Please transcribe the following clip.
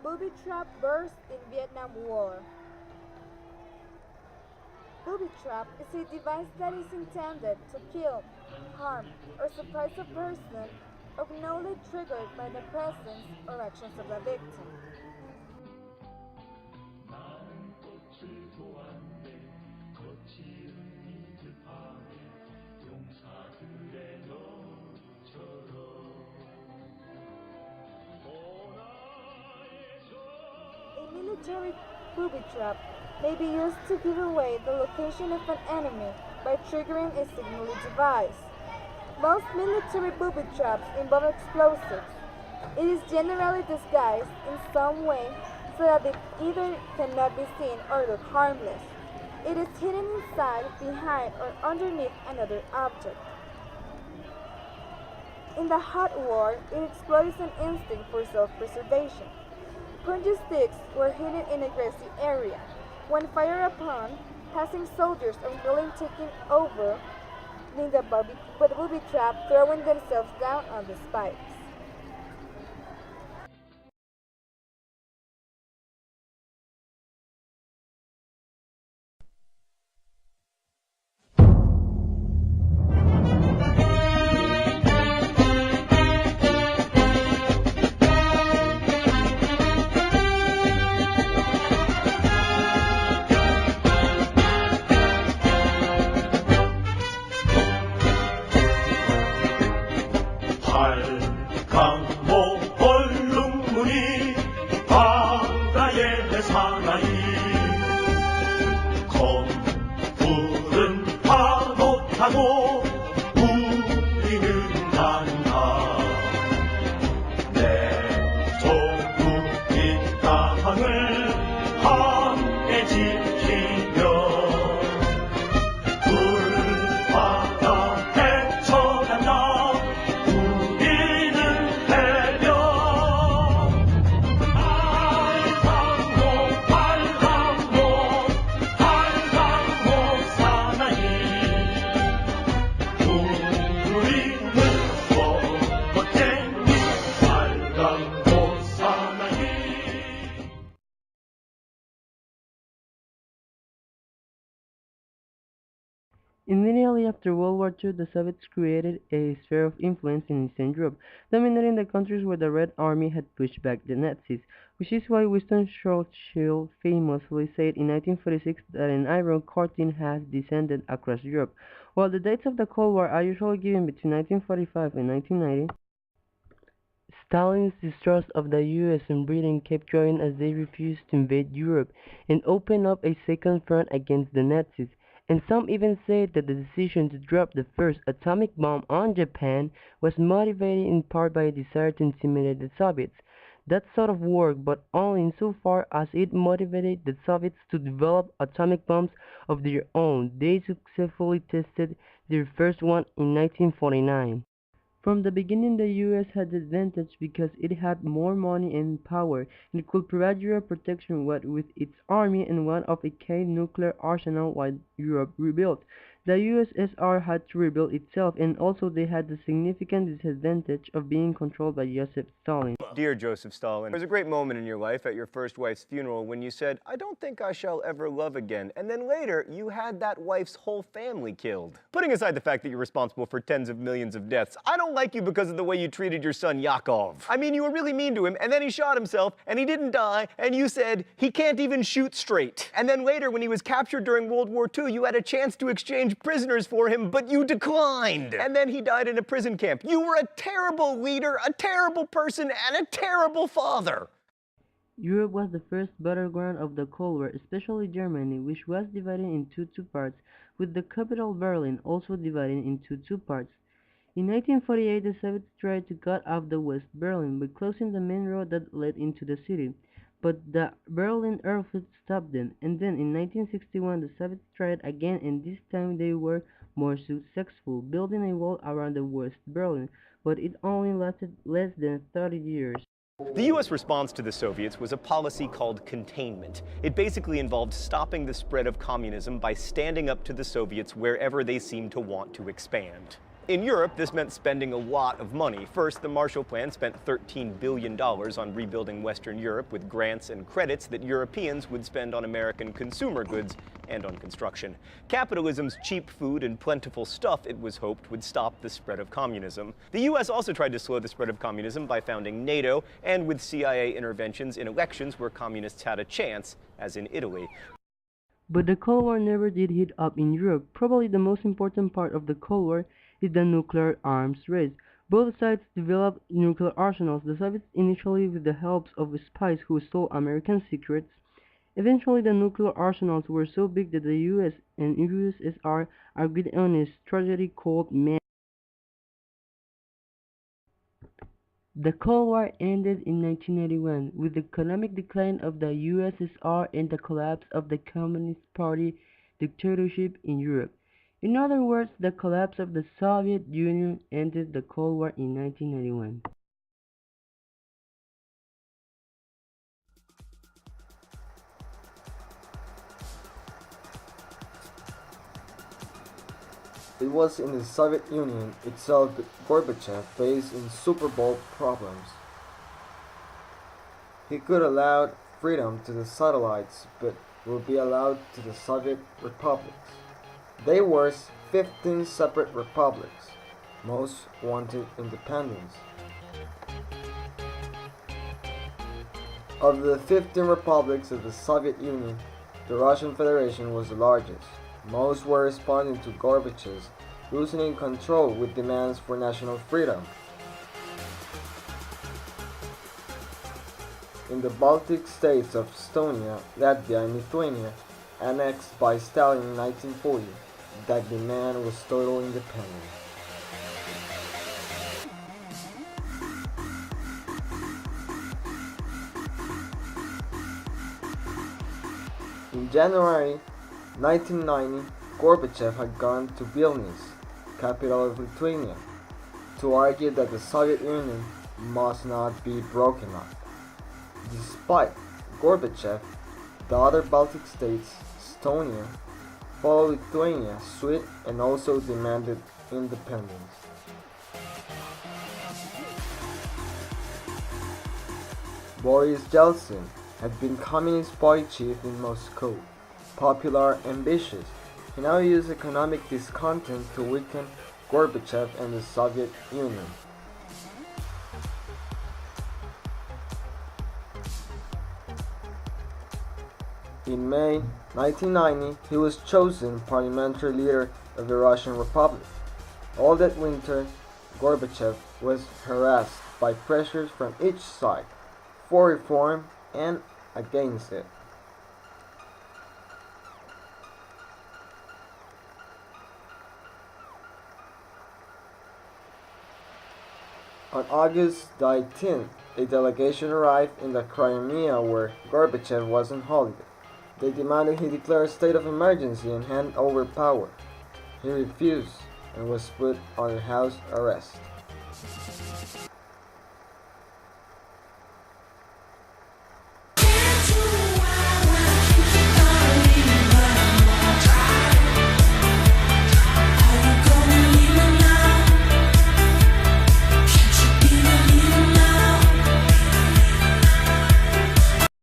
booby trap burst in Vietnam War. Booby trap is a device that is intended to kill, harm, or surprise a person unknowingly triggered by the presence or actions of the victim. A military booby trap may be used to give away the location of an enemy by triggering a signaling device. Most military booby traps involve explosives. It is generally disguised in some way so that it either cannot be seen or look harmless. It is hidden inside, behind, or underneath another object. In the hot war, it exploits an instinct for self-preservation. Punji sticks were hidden in a grassy area. When fired upon, passing soldiers unwilling taking over in the booby trap, throwing themselves down on the spikes. Immediately after World War II, the Soviets created a sphere of influence in Eastern Europe, dominating the countries where the Red Army had pushed back the Nazis, which is why Winston Churchill famously said in 1946 that an iron curtain has descended across Europe. While the dates of the Cold War are usually given between 1945 and 1990, Stalin's distrust of the US and Britain kept growing as they refused to invade Europe and open up a second front against the Nazis, and some even said that the decision to drop the first atomic bomb on Japan was motivated in part by a desire to intimidate the Soviets. That sort of worked, but only insofar as it motivated the Soviets to develop atomic bombs of their own. They successfully tested their first one in 1949. From the beginning, the US had the advantage because it had more money and power, and could provide Europe protection what with its army and one of a K nuclear arsenal while Europe rebuilt. The USSR had to rebuild itself, and also they had the significant disadvantage of being controlled by Joseph Stalin. Dear Joseph Stalin, there was a great moment in your life at your first wife's funeral when you said, "I don't think I shall ever love again," and then later you had that wife's whole family killed. Putting aside the fact that you're responsible for tens of millions of deaths, I don't like you because of the way you treated your son Yakov. I mean, you were really mean to him, and then he shot himself, and he didn't die, and you said, he can't even shoot straight. And then later, when he was captured during World War II, you had a chance to exchange prisoners for him, but you declined. And then he died in a prison camp. You were a terrible leader, a terrible person, and a terrible father. Europe was the first battleground of the Cold War, especially Germany, which was divided into two parts, with the capital Berlin also divided into two parts. In 1948, the Soviets tried to cut off the West Berlin by closing the main road that led into the city, but the Berlin Air Fleet stopped them, and then in 1961 the Soviets tried again, and this time they were more successful, building a wall around the West Berlin, but it only lasted less than 30 years. The U.S. response to the Soviets was a policy called containment. It basically involved stopping the spread of communism by standing up to the Soviets wherever they seemed to want to expand. In Europe, this meant spending a lot of money. First, the Marshall Plan spent $13 billion on rebuilding Western Europe with grants and credits that Europeans would spend on American consumer goods and on construction. Capitalism's cheap food and plentiful stuff, it was hoped, would stop the spread of communism. The U.S. also tried to slow the spread of communism by founding NATO and with CIA interventions in elections where communists had a chance, as in Italy. But the Cold War never did heat up in Europe. Probably the most important part of the Cold War is the nuclear arms race. Both sides developed nuclear arsenals, the Soviets initially with the help of spies who stole American secrets. Eventually the nuclear arsenals were so big that the US and USSR agreed on a strategy called Man. The Cold War ended in 1991 with the economic decline of the USSR and the collapse of the Communist Party dictatorship in Europe. In other words, the collapse of the Soviet Union ended the Cold War in 1991. It was in the Soviet Union itself that Gorbachev faced insuperable problems. He could allow freedom to the satellites, but would be allowed to the Soviet republics. They were 15 separate republics. Most wanted independence. Of the 15 republics of the Soviet Union, the Russian Federation was the largest. Most were responding to Gorbachev's loosening control with demands for national freedom. In the Baltic states of Estonia, Latvia, and Lithuania, annexed by Stalin in 1940, that demand was total independence. In January 1990, Gorbachev had gone to Vilnius, capital of Lithuania, to argue that the Soviet Union must not be broken up. Despite Gorbachev, the other Baltic states, Estonia, followed Lithuania's suit and also demanded independence. Boris Yeltsin had been Communist Party chief in Moscow, popular, ambitious. He now used economic discontent to weaken Gorbachev and the Soviet Union. In May 1990, he was chosen parliamentary leader of the Russian Republic. All that winter, Gorbachev was harassed by pressures from each side for reform and against it. On August 19th, a delegation arrived in the Crimea where Gorbachev was on holiday. They demanded he declare a state of emergency and hand over power. He refused and was put under house arrest.